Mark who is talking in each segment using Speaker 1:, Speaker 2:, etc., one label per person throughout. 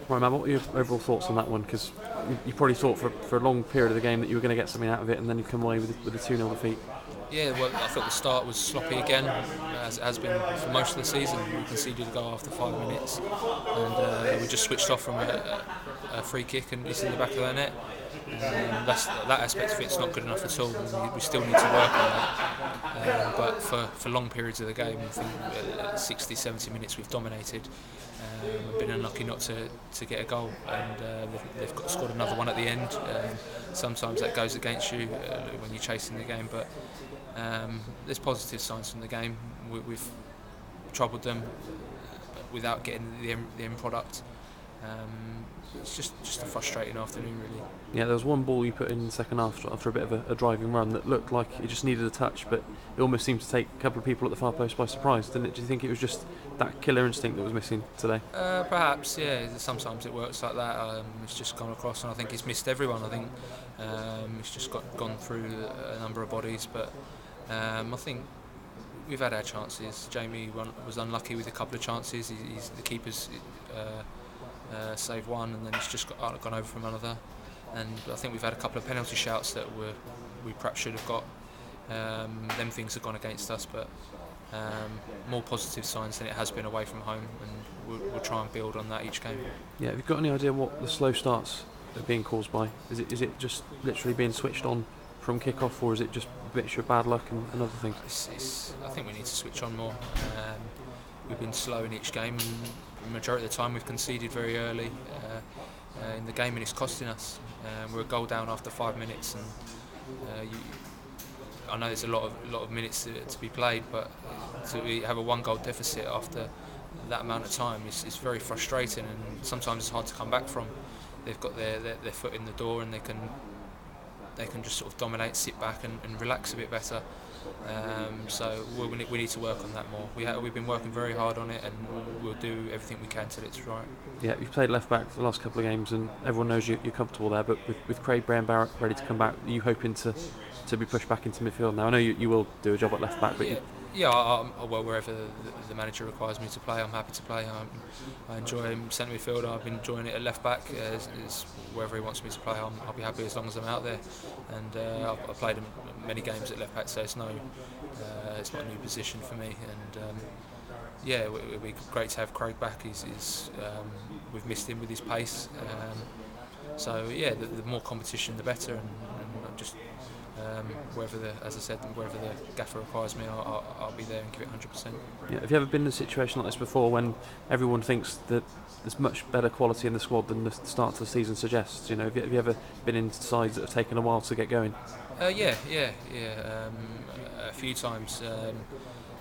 Speaker 1: Right, man, what were your overall thoughts on that one? Because you probably thought for a long period of the game that you were going to get something out of it, and then you come away with a 2-0 defeat.
Speaker 2: Yeah, well, I thought the start was sloppy again, as it has been for most of the season. We conceded a goal after 5 minutes, and we just switched off from a free kick, and it's in the back of their net. That aspect of it's not good enough at all. We still need to work on that. But for long periods of the game, I think 60, 70 minutes we've dominated. We've been unlucky not to get a goal, and they've scored another one at the end. Sometimes that goes against you when you're chasing the game, but there's positive signs from the game. We've troubled them without getting the end product. It's just a frustrating afternoon, really.
Speaker 1: Yeah, there was one ball you put in the second half after a bit of a driving run that looked like it just needed a touch, but it almost seemed to take a couple of people at the far post by surprise, didn't it? Do you think it was just that killer instinct that was missing today?
Speaker 2: Perhaps, yeah. Sometimes it works like that. It's just gone across, and I think it's missed everyone. I think it's just gone through a number of bodies, but I think we've had our chances. Jamie was unlucky with a couple of chances. The keeper's saved one, and then he's just gone over from another. And I think we've had a couple of penalty shouts that we perhaps should have got. Them things have gone against us, but more positive signs than it has been away from home, and we'll try and build on that each game.
Speaker 1: Yeah, have you got any idea what the slow starts are being caused by? Is it just literally being switched on from kick-off, or is it just a bit of bad luck and other things?
Speaker 2: I think we need to switch on more. We've been slow in each game, and the majority of the time we've conceded very early in the game, and it's costing us. We're a goal down after 5 minutes, and I know there's a lot of minutes to be played, but to have a 1-goal deficit after that amount of time is very frustrating, and sometimes it's hard to come back from. They've got their foot in the door, and they can just sort of dominate, sit back and relax a bit better. So we need to work on that more. We've been working very hard on it, and we'll do everything we can till it's right.
Speaker 1: Yeah, you've played left back for the last couple of games, and everyone knows you're comfortable there. But with Craig Brown-Barrett ready to come back, are you hoping to be pushed back into midfield now? I know you will do a job at left back, but
Speaker 2: well, wherever the manager requires me to play, I'm happy to play. I enjoy centre midfield. I've been enjoying it at left back. Wherever he wants me to play, I'll be happy as long as I'm out there. And I've played many games at left back, so it's not a new position for me. And it would be great to have Craig back. We've missed him with his pace. The more competition, the better. And just. Wherever the gaffer requires me, I'll be there and give it 100%.
Speaker 1: Yeah. Have you ever been in a situation like this before, when everyone thinks that there's much better quality in the squad than the start of the season suggests? You know, have you ever been in sides that have taken a while to get going?
Speaker 2: A few times.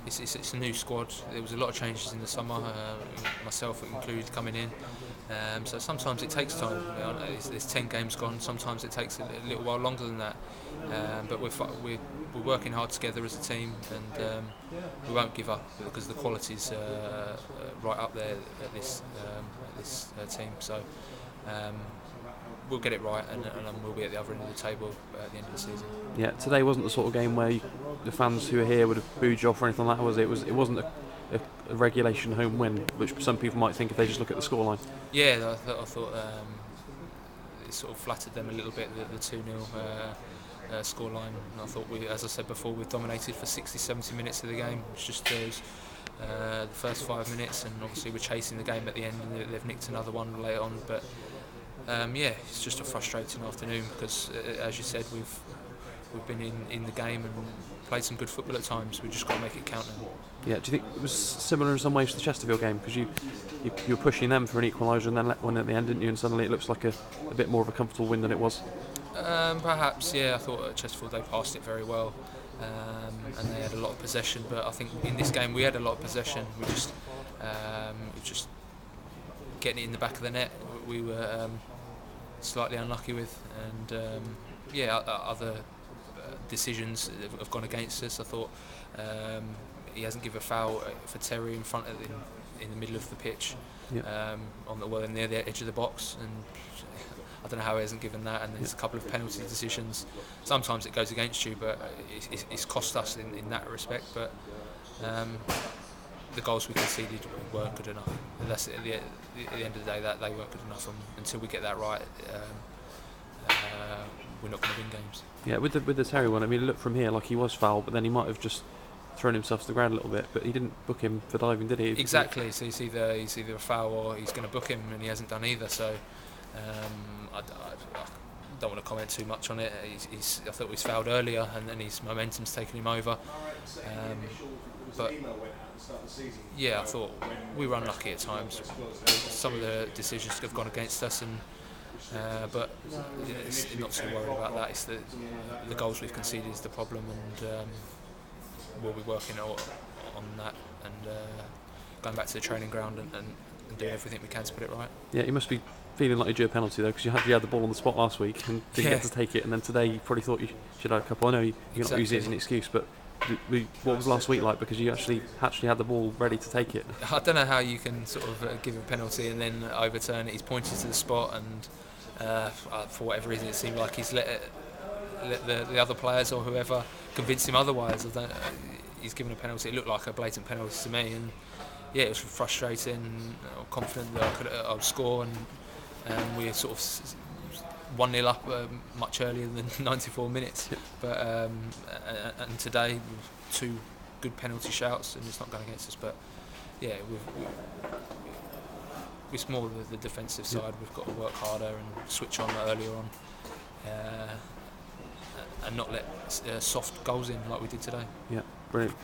Speaker 2: It's a new squad. There was a lot of changes in the summer, myself included, coming in. So sometimes it takes time. There's 10 games gone. Sometimes it takes a little while longer than that. But we're working hard together as a team, and we won't give up because the quality's right up there at this team. So we'll get it right, and we'll be at the other end of the table at the end of the season.
Speaker 1: Yeah, today wasn't the sort of game where the fans who were here would have booed you off or anything like that, was it? It wasn't a regulation home win, which some people might think if they just look at the scoreline.
Speaker 2: Yeah, I thought it sort of flattered them a little bit, the 2-0 scoreline. And I thought, as I said before, we've dominated for 60, 70 minutes of the game. It's just those the first 5 minutes, and obviously we're chasing the game at the end, and they've nicked another one later on. But it's just a frustrating afternoon because, as you said, we've been in the game and played some good football at times. We've just got to make it count now.
Speaker 1: Yeah, do you think it was similar in some ways to the Chesterfield game? Because you were pushing them for an equaliser and then let one at the end, didn't you? And suddenly it looks like a bit more of a comfortable win than it was.
Speaker 2: Perhaps, yeah. I thought at Chesterfield they passed it very well, and they had a lot of possession. But I think in this game we had a lot of possession. We just getting it in the back of the net. We were slightly unlucky with, and other decisions have gone against us. I thought he hasn't given a foul for Terry in front of in the middle of the pitch, near the edge of the box, and I don't know how he hasn't given that. And there's a couple of penalty decisions. Sometimes it goes against you, but it's cost us in that respect. But the goals we conceded weren't good enough. at the end of the day, that they weren't good enough. And until we get that right, we're not going to win games.
Speaker 1: Yeah, with the Terry one, I mean, look from here like he was fouled, but then he might have just thrown himself to the ground a little bit, but he didn't book him for diving, did he?
Speaker 2: Exactly. So he's either a foul or he's going to book him, and he hasn't done either. So I don't want to comment too much on it. I thought he was fouled earlier, and then his momentum's taken him over. But yeah, I thought we were unlucky at times. Some of the decisions have gone against us, and but it's not too worried about that. It's the goals we've conceded is the problem, and we'll be working on that and going back to the training ground and doing everything we can to put it right.
Speaker 1: Yeah, you must be feeling like you drew a penalty though, because you had the ball on the spot last week and didn't get to take it, and then today you probably thought you should have a couple. I know you're not using it as an excuse, but what was last week like, because you actually had the ball ready to take it?
Speaker 2: I don't know how you can sort of give a penalty and then overturn it. He's pointed to the spot, and for whatever reason it seemed like he's let the other players or whoever convince him otherwise. He's given a penalty. It looked like a blatant penalty to me, and yeah, it was frustrating. Confident that I would score, and we sort of 1-0 up much earlier than 94 minutes. But and today, 2 good penalty shouts, and it's not going against us. But yeah, it's more the defensive side. We've got to work harder and switch on earlier on, and not let soft goals in like we did today.
Speaker 1: Yeah, brilliant.